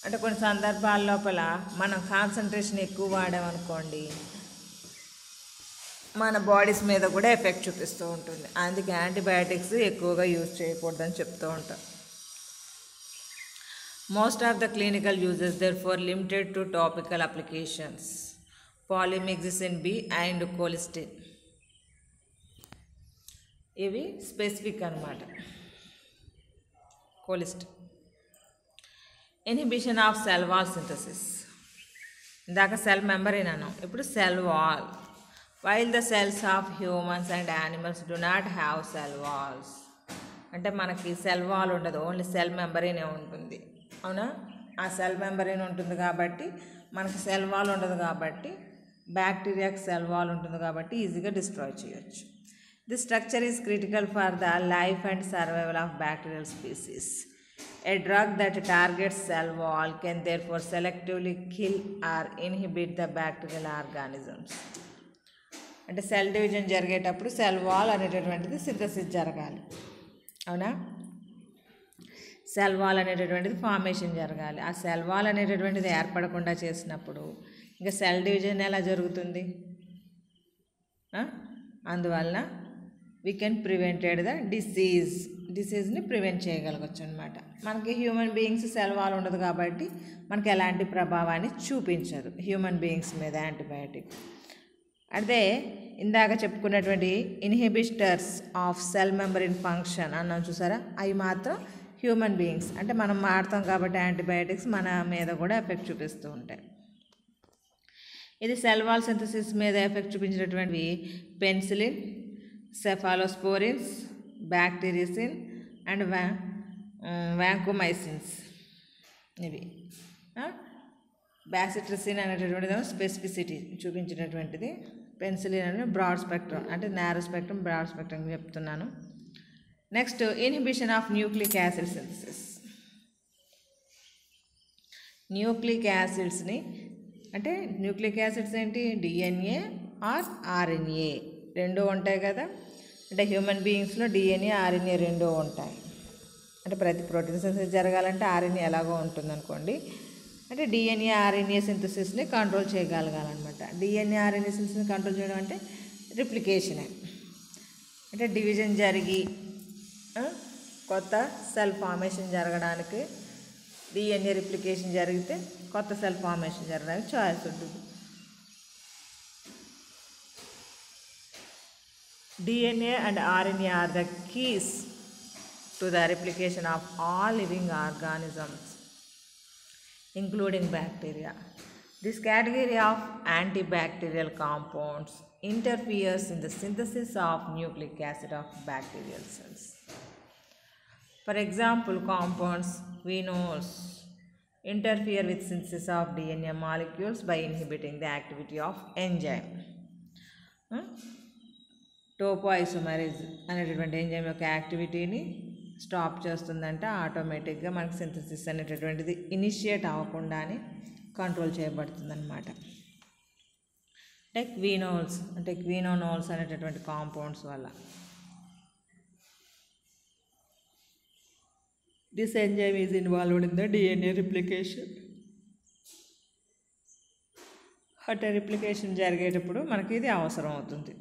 అంటే కొన్ని సందర్భాల లోపల మనం కాన్సన్ట్రేషన్ ఎక్కువ వాడామనుకోండి, మన బాడీస్ మీద కూడా ఎఫెక్ట్ చూపిస్తూ ఉంటుంది. అందుకే యాంటీబయాటిక్స్ ఎక్కువగా యూజ్ చేయకూడదని చెప్తూ ఉంటాం. Most of the clinical uses therefore limited to topical applications. Polymyxin B and colistin ఇవి స్పెసిఫిక్ అన్నమాట. Colistin inhibition of cell wall synthesis. ఇందాక సెల్ మెంబరిన్ అన్నాం, ఇప్పుడు cell wall. While the cells of humans and animals do not have cell walls. అంటే మనకి cell wall ఉండదు, only cell మెంబరినే ఉంటుంది. అవునా? ఆ సెల్ మెంబరిన్ ఉంటుంది కాబట్టి మనకి సెల్ వాల్ ఉండదు, కాబట్టి బ్యాక్టీరియాకి సెల్ వాల్ ఉంటుంది కాబట్టి ఈజీగా డిస్ట్రాయ్ చేయొచ్చు. This structure is critical for the life and survival of bacterial species. A drug that targets cell wall can therefore selectively kill or inhibit the bacterial organisms. అంటే cell division జరిగేటప్పుడు cell wall అనేటటువంటిది synthesis జరగాలి. అవునా? Cell wall అనేటటువంటిది formation జరగాలి. ఆ cell wall అనేటటువంటిది ఏర్పడకుండా చేసినప్పుడు ఇంకా సెల్ డివిజన్ ఎలా జరుగుతుంది? అందువలన వీ కెన్ ప్రివెంటెడ్ ద డిసీజ్ని ప్రివెంట్ చేయగలగచ్చు అనమాట. మనకి హ్యూమన్ బీయింగ్స్ సెల్ వాల్ ఉండదు కాబట్టి మనకి ఎలాంటి ప్రభావాన్ని చూపించదు హ్యూమన్ బీయింగ్స్ మీద యాంటీబయాటిక్. అదే ఇందాక చెప్పుకున్నటువంటి inhibitors of cell membrane function అన్నాం చూసారా, అవి మాత్రం హ్యూమన్ బీయింగ్స్ అంటే మనం వాడతాం కాబట్టి యాంటీబయాటిక్స్ మన మీద కూడా ఎఫెక్ట్ చూపిస్తూ ఉంటాయి. ఇది సెల్ వాల్ సింథసిస్ మీద ఎఫెక్ట్ చూపించినటువంటివి penicillin, cephalosporins, bacteriocin and vancomycins. ఇవి బ్యాసిట్రసిన్ అనేటటువంటిది స్పెసిఫిసిటీ చూపించినటువంటిది. పెన్సిలిన్ అనేది బ్రాడ్ స్పెక్ట్రమ్ అంటే నారో స్పెక్ట్రమ్, బ్రాడ్ స్పెక్ట్రమ్ చెప్తున్నాను. Next inhibition of nucleic acid synthesis. Nucleic యాసిడ్స్ని అంటే న్యూక్లిక్ యాసిడ్స్ ఏంటి? డిఎన్ఏ ఆర్ ఆర్ఎన్ఏ రెండూ ఉంటాయి కదా. అంటే హ్యూమన్ బీయింగ్స్లో డిఎన్ఏ ఆర్ఎన్ఏ రెండూ ఉంటాయి. అంటే ప్రతి ప్రోటీన్ సింథసిస్ జరగాలంటే ఆర్ఎన్ఏ ఎలాగో ఉంటుంది అనుకోండి. అంటే డిఎన్ఏ ఆర్ఎన్ఏ సింథసిస్ని కంట్రోల్ చేయగలగాలన్నమాట. డిఎన్ఏ ఆర్ఎన్ఏ సింథసిస్ని కంట్రోల్ చేయడం అంటే రిప్లికేషనే. అంటే డివిజన్ జరిగి కొత్త సెల్ ఫార్మేషన్ జరగడానికి డిఎన్ఏ రిప్లికేషన్ జరిగితే కొత్త సెల్ ఫార్మేషన్ జరగడానికి ఛాయిస్ ఉంటుంది. DNA and RNA are the keys to the replication of all living organisms, including bacteria. This category of antibacterial compounds interferes in the synthesis of nucleic acid of bacterial cells. For example, compounds phenols interfere with synthesis of DNA molecules by inhibiting the activity of enzyme. టోపోఐసోమరేజ్ అనేటటువంటి enzyme యొక్క యాక్టివిటీని stop చేస్తుందంటే ఆటోమేటిక్గా మనకి synthesis అనేటటువంటిది initiate అవ్వకుండానే control చేయబడుతుంది అనమాట. అంటే క్వినోల్స్ అంటే క్వినోనోల్స్ అనేటటువంటి కాంపౌండ్స్ వల్ల this enzyme is involved in the DNA replication. అంటే రిప్లికేషన్ జరిగేటప్పుడు మనకి ఇది అవసరం అవుతుంది.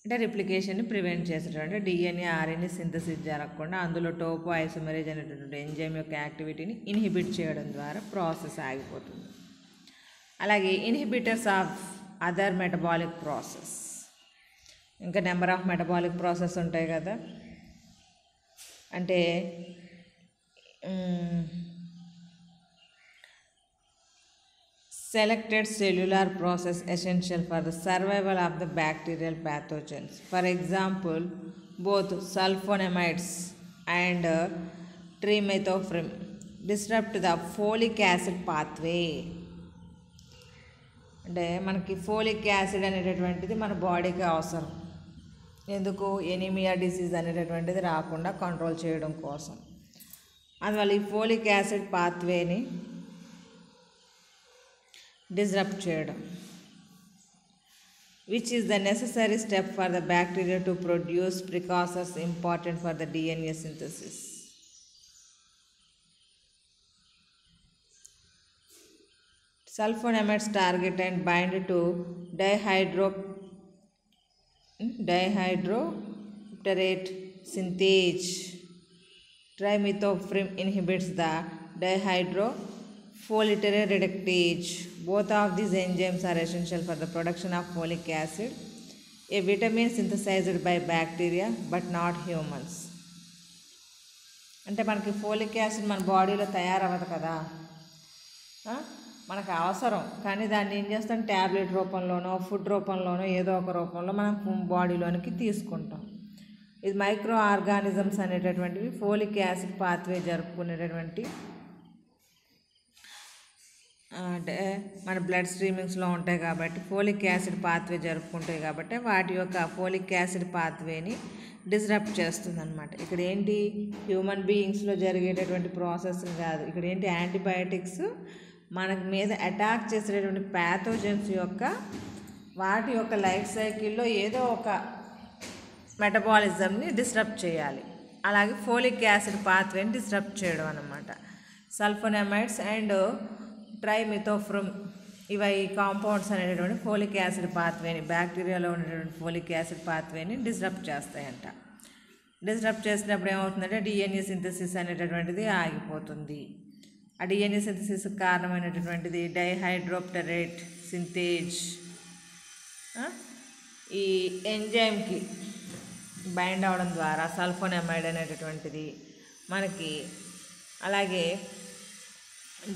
అంటే రిప్లికేషన్ని ప్రివెంట్ చేసేటటువంటి డిఎన్ఏ ఆర్ఎన్ఏ సింథసిస్ జరగకుండా అందులో టోపో ఐసోమెరేజ్ అనేటటువంటి ఎంజైమ్ యొక్క యాక్టివిటీని ఇన్హిబిట్ చేయడం ద్వారా ప్రాసెస్ ఆగిపోతుంది. అలాగే inhibitors of other metabolic process, ఇంకా నెంబర్ ఆఫ్ మెటబాలిక్ ప్రాసెస్ ఉంటాయి కదా, అంటే selected cellular process essential for the survival of the bacterial pathogens. For example, both sulfonamides and trimethoprim disrupt the folic acid pathway. అంటే మనకి folic acid అనేటటువంటిది మన బాడీకి అవసరం. ఎందుకు? ఎనీమియా డిసీజ్ అనేటటువంటిది రాకుండా కంట్రోల్ చేయడం కోసం. అందువల్ల ఈ ఫోలిక్ యాసిడ్ పాత్వేని disrupt చేయడం, which is the necessary step for the bacteria to produce precursors important for the DNA synthesis. Sulfonamides target and bind to dihydropterate synthase. Trimethoprim inhibits the dihydrofoliterate reductase. Both of these enzymes are essential for the production of folic acid, a vitamin synthesized by bacteria but not humans. అంటే మనకి folic acid మన బాడీలో తయారవ్వదు కదా, మనకు అవసరం. కానీ దాన్ని ఏం చేస్తాం? ట్యాబ్లెట్ రూపంలోనో ఫుడ్ రూపంలోనో ఏదో ఒక రూపంలో మనం బాడీలోనికి తీసుకుంటాం. ఇది మైక్రో ఆర్గానిజమ్స్ అనేటటువంటివి ఫోలిక్ యాసిడ్ పాత్వే జరుపుకునేటటువంటి అంటే మన బ్లడ్ స్ట్రీమింగ్స్లో ఉంటాయి కాబట్టి ఫోలిక్ యాసిడ్ పాత్వే జరుపుకుంటాయి కాబట్టి వాటి యొక్క ఫోలిక్ యాసిడ్ పాత్వేని డిస్రప్ట్ చేస్తుంది అనమాట. ఇక్కడ ఏంటి? హ్యూమన్ బీయింగ్స్లో జరిగేటటువంటి ప్రాసెస్ కాదు. ఇక్కడ ఏంటి? యాంటీబయాటిక్స్ మన మీద అటాక్ చేసేటటువంటి ప్యాథోజన్స్ యొక్క వాటి యొక్క లైఫ్ సైకిల్లో ఏదో ఒక మెటబాలిజంని డిస్రప్ట్ చేయాలి. అలాగే ఫోలిక్ యాసిడ్ పాత్వేని డిస్రప్ట్ చేయడం అన్నమాట. సల్ఫోనమైడ్స్ అండ్ ట్రైమిథోఫ్రమ్ ఇవి కాంపౌండ్స్ అనేటటువంటి ఫోలిక్ యాసిడ్ పాత్వేని, బ్యాక్టీరియాలో ఉండేటువంటి ఫోలిక్ యాసిడ్ పాత్వేని డిస్రప్ట్ చేస్తాయంట. డిస్రప్ట్ చేసినప్పుడు ఏమవుతుందంటే డిఎన్ఏ సింథసిస్ అనేటటువంటిది ఆగిపోతుంది. ఆ డిఎన్ఏ సింథసిస్ కారణమైనటువంటిది డైహైడ్రోప్టరేట్ సింథేజ్ ఈ ఎంజైమ్కి బైండ్ అవడం ద్వారా సల్ఫోనమైడ్ అనేటటువంటిది మనకి, అలాగే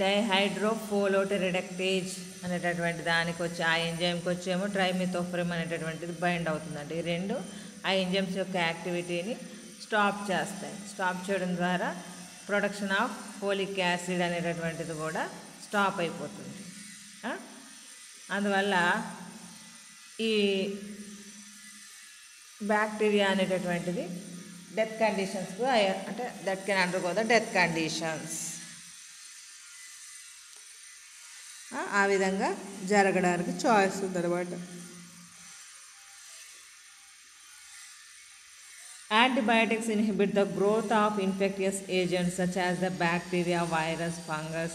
డైహైడ్రోఫోలోటెరిడక్టేజ్ అనేటటువంటి దానికి వచ్చి ఆ ఎంజైమ్కి వచ్చేమో ట్రైమిథోఫ్రిమ్ అనేటటువంటిది బైండ్ అవుతుందండి. ఈ రెండు ఆ ఎంజైమ్స్ యొక్క యాక్టివిటీని స్టాప్ చేస్తాయి. స్టాప్ చేయడం ద్వారా ప్రొడక్షన్ ఆఫ్ ఫోలిక్ యాసిడ్ అనేటటువంటిది కూడా స్టాప్ అయిపోతుంది. అందువల్ల ఈ బ్యాక్టీరియా అనేటటువంటిది డెత్ కండిషన్స్కు అంటే that can undergo the death conditions ఆ విధంగా జరగడానికి చాయిస్ ఉందన్నమాట. Antibiotics inhibit the growth of infectious agents such as the bacteria, virus, fungus,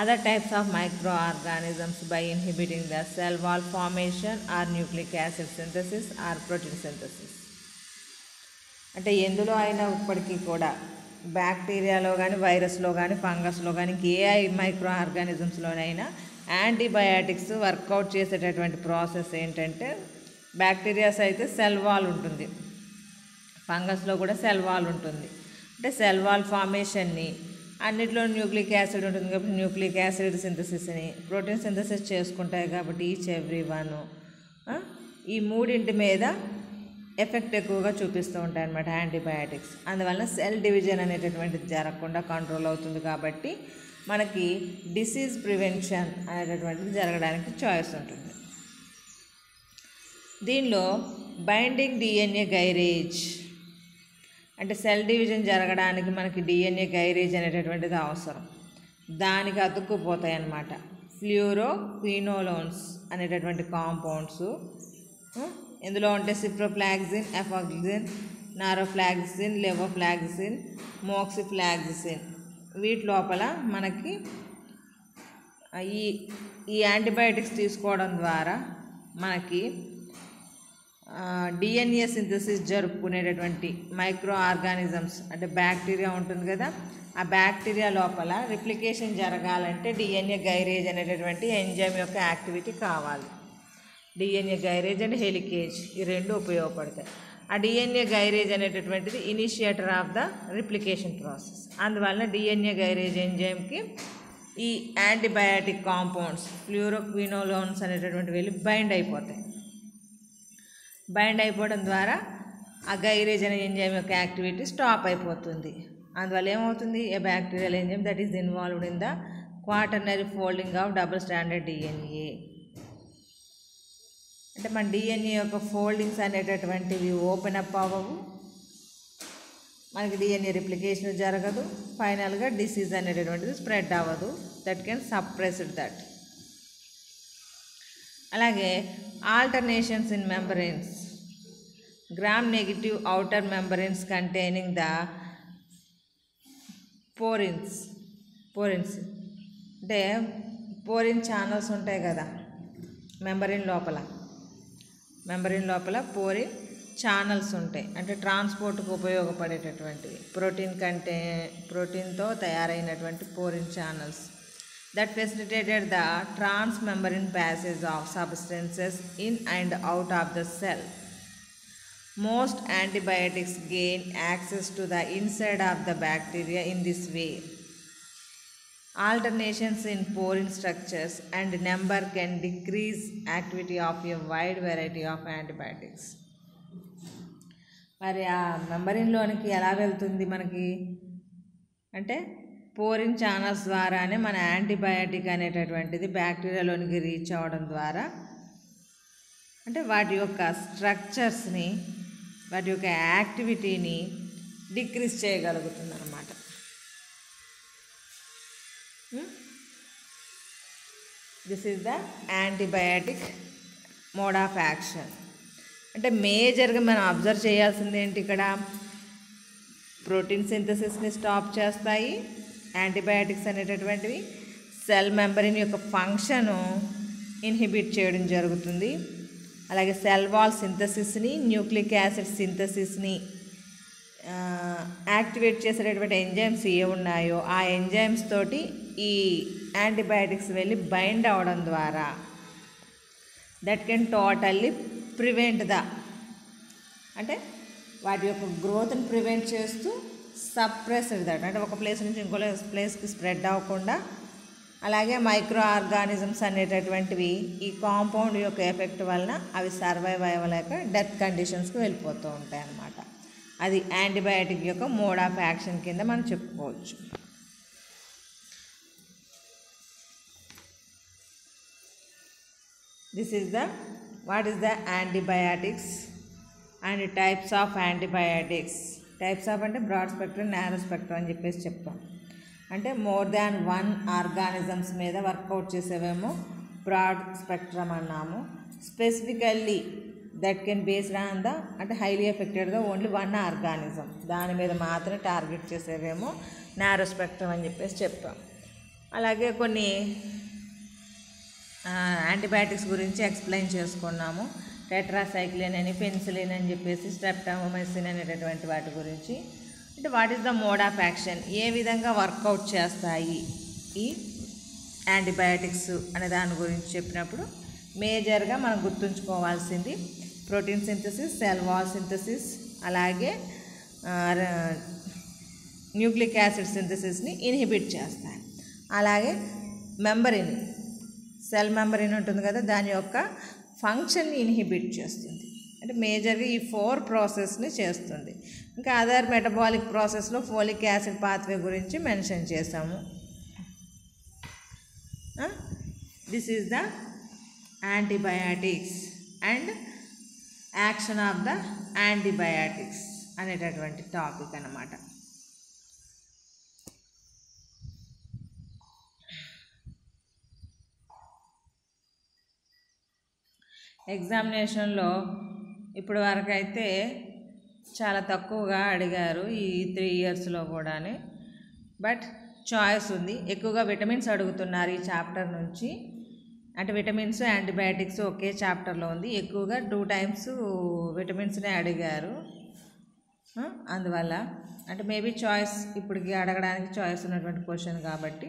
other types of microorganisms by inhibiting the cell wall formation or nucleic acid synthesis or protein synthesis. అంటే ఎందులో అయినా ఇప్పటికీ కూడా బ్యాక్టీరియాలో కానీ వైరస్లో కానీ ఫంగస్లో కానీ ఏ micro ఆర్గానిజమ్స్లోనైనా antibiotics work out చేసేటటువంటి process ఏంటంటే, బ్యాక్టీరియాస్ అయితే సెల్ వాల్ ఉంటుంది, ఫంగస్లో కూడా సెల్ వాల్ ఉంటుంది. అంటే సెల్ వాల్ ఫార్మేషన్ని అన్నిట్లో న్యూక్లిక్ యాసిడ్ ఉంటుంది కాబట్టి న్యూక్లిక్ యాసిడ్ సింథసిస్ని, ప్రోటీన్ సింథసిస్ చేసుకుంటాయి కాబట్టి ఈచ్ ఎవ్రీ వన్ ఈ మూడింటి మీద ఎఫెక్ట్ ఎక్కువగా చూపిస్తూ ఉంటాయి అన్నమాట యాంటీబయాటిక్స్. అందువల్ల సెల్ డివిజన్ అనేటటువంటిది జరగకుండా కంట్రోల్ అవుతుంది కాబట్టి మనకి డిసీజ్ ప్రివెన్షన్ అనేటటువంటిది జరగడానికి చాయిస్ ఉంటుంది. దీనిలో బైండింగ్ డిఎన్ఏ గైరేజ్ అంటే సెల్ డివిజన్ జరగడానికి మనకి డిఎన్ఏ గైరేజ్ అనేటటువంటిది అవసరం. దానికి అతుక్కుపోతాయి అన్నమాట ఫ్లూరోక్వినోలోన్స్ అనేటటువంటి కాంపౌండ్స్. ఇందులో ఉంటే సిప్రోఫ్లాక్సిన్, ఎఫాక్సిన్, నారోఫ్లాక్సిన్, లెవోఫ్లాక్సిన్, మోక్సిఫ్లాక్సిన్. వీటి లోపల మనకి ఈ యాంటీబయాటిక్స్ తీసుకోవడం ద్వారా మనకి డిఎన్ఏ సింథసిస్ జరుపుకునేటటువంటి మైక్రో ఆర్గానిజమ్స్ అంటే బ్యాక్టీరియా ఉంటుంది కదా, ఆ బ్యాక్టీరియా లోపల రిప్లికేషన్ జరగాలంటే డిఎన్ఏ గైరేజ్ అనేటటువంటి ఎంజైమ్ యొక్క యాక్టివిటీ కావాలి. డిఎన్ఏ గైరేజ్ అండ్ హెలికేజ్ ఈ రెండు ఉపయోగపడతాయి. ఆ డిఎన్ఏ గైరేజ్ అనేటటువంటిది initiator of the replication process. అందువల్ల డిఎన్ఏ గైరేజ్ ఎంజైమ్కి ఈ యాంటీబయాటిక్ కాంపౌండ్స్ ఫ్లూరోక్వినోలోన్స్ అనేటటువంటి వెళ్ళి బైండ్ అయిపోతాయి. బైండ్ అయిపోవడం ద్వారా ఆ గైరేజ్ అనే ఎంజైమ్ యొక్క యాక్టివిటీ స్టాప్ అయిపోతుంది. అందువల్ల ఏమవుతుంది, a bacterial enzyme that is involved in the quaternary folding of double standard DNA. అంటే మన డిఎన్ఏ యొక్క ఫోల్డింగ్స్ అనేటటువంటివి ఓపెన్ అప్ అవ్వవు, మనకి డిఎన్ఏ రిప్లికేషన్ జరగదు, ఫైనల్గా డిసీజ్ అనేటటువంటిది స్ప్రెడ్ అవ్వదు. That can suppressed that. అలాగే alternations in membranes, gram negative outer membranes containing the porins అంటే పోరిన్ ఛానల్స్ ఉంటాయి కదా మెంబ్రెయిన్ లోపల పోరిన్ ఛానల్స్ ఉంటాయి. అంటే ట్రాన్స్పోర్ట్కి ఉపయోగపడేటటువంటివి ప్రోటీన్తో తయారైనటువంటి పోరిన్ channels that facilitated the transmembrane passage of substances in and out of the cell. Most antibiotics gain access to the inside of the bacteria in this way. Alternations in porine structures and number can decrease activity of a wide variety of antibiotics. మరి ఆ మెంబ్రెయిన్లోనికి ఎలా వెళ్తుంది మనకి అంటే porin channels ద్వారానే మన antibiotic అనేటటువంటిది బ్యాక్టీరియాలోనికి reach అవ్వడం ద్వారా అంటే వాటి యొక్క స్ట్రక్చర్స్ని వాటి యొక్క యాక్టివిటీని డిక్రీజ్ చేయగలుగుతుంది అన్నమాట. This is the antibiotic mode of action. అంటే మేజర్గా మనం అబ్జర్వ్ చేయాల్సింది ఏంటి, ఇక్కడ ప్రోటీన్ సింథసిస్ని స్టాప్ చేస్తాయి యాంటీబయాటిక్స్ అనేటటువంటివి, సెల్ మెంబ్రెయిన్ యొక్క ఫంక్షను ఇన్హిబిట్ చేయడం జరుగుతుంది. అలాగే సెల్ వాల్ సింథసిస్ని, న్యూక్లిక్ యాసిడ్ సింథసిస్ని యాక్టివేట్ చేసేటటువంటి ఎంజైమ్స్ ఏ ఉన్నాయో ఆ ఎంజైమ్స్ తోటి ఈ యాంటీబయాటిక్స్ వెళ్ళి బైండ్ అవ్వడం ద్వారా that can totally prevent the అంటే వాటి యొక్క గ్రోత్ని ప్రివెంట్ చేస్తూ సప్రెస్డ్ దట్ అంటే ఒక ప్లేస్ నుంచి ఇంకో ప్లేస్కి స్ప్రెడ్ అవ్వకుండా, అలాగే మైక్రో ఆర్గానిజమ్స్ అనేటటువంటివి ఈ కాంపౌండ్ యొక్క ఎఫెక్ట్ వలన అవి సర్వైవ్ అవ్వలేక డెత్ కండిషన్స్కి వెళ్ళిపోతూ ఉంటాయి అన్నమాట. అది యాంటీబయాటిక్ యొక్క మోడ్ ఆఫ్ యాక్షన్ కింద మనం చెప్పుకోవచ్చు. This is the what is the antibiotics and types of antibiotics. Types of అంటే బ్రాడ్ స్పెక్ట్రమ్, నారో స్పెక్ట్రమ్ అని చెప్పేసి చెప్తాం. అంటే మోర్ దాన్ వన్ ఆర్గానిజమ్స్ మీద వర్కౌట్ చేసేవేమో బ్రాడ్ స్పెక్ట్రమ్ అన్నాము. Specifically that can based on the అంటే హైలీ ఎఫెక్టెడ్గా ఓన్లీ వన్ ఆర్గానిజం దాని మీద మాత్రమే టార్గెట్ చేసేవేమో నారో స్పెక్ట్రమ్ అని చెప్పేసి చెప్తాం. అలాగే కొన్ని యాంటీబయాటిక్స్ గురించి ఎక్స్ప్లెయిన్ చేసుకున్నాము. టెట్రాసైక్లిన్ అని, పెన్సిలిన్ అని చెప్పేసి, స్ట్రెప్టోమైసిన్ అనేటటువంటి వాటి గురించి. అంటే what is the mode of action, ఏ విధంగా వర్కౌట్ చేస్తాయి ఈ యాంటీబయాటిక్స్ అనే దాని గురించి చెప్పినప్పుడు మేజర్గా మనం గుర్తుంచుకోవాల్సింది protein synthesis, cell wall synthesis, అలాగే న్యూక్లిక్ యాసిడ్ సింథసిస్ని ఇన్హిబిట్ చేస్తాయి. అలాగే మెంబ్రెయిన్, సెల్ మెంబ్రెయిన్ ఉంటుంది కదా, దాని యొక్క ఫంక్షన్ని ఇన్హిబిట్ చేస్తుంది. అంటే మేజర్గా ఈ 4 ప్రాసెస్ని చేస్తుంది. ఇంకా అదర్ మెటబాలిక్ ప్రాసెస్లో ఫోలిక్ యాసిడ్ పాత్వే గురించి మెన్షన్ చేసాము. This is the antibiotics and action of the antibiotics అనేటటువంటి టాపిక్ అన్నమాట. ఎగ్జామినేషన్లో ఇప్పుడు వరకు అయితే చాలా తక్కువగా అడిగారు ఈ 3 ఇయర్స్లో కూడానే, బట్ చాయిస్ ఉంది. ఎక్కువగా విటమిన్స్ అడుగుతున్నారు ఈ చాప్టర్ నుంచి. అంటే విటమిన్స్ యాంటీబయాటిక్స్ ఒకే చాప్టర్లో ఉంది, ఎక్కువగా 2 టైమ్స్ విటమిన్స్నే అడిగారు. అందువల్ల అంటే మేబీ చాయిస్ ఇప్పటికి అడగడానికి చాయిస్ ఉన్నటువంటి క్వశ్చన్ కాబట్టి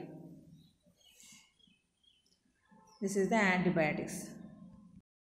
దిస్ ఈజ్ ద యాంటీబయాటిక్స్.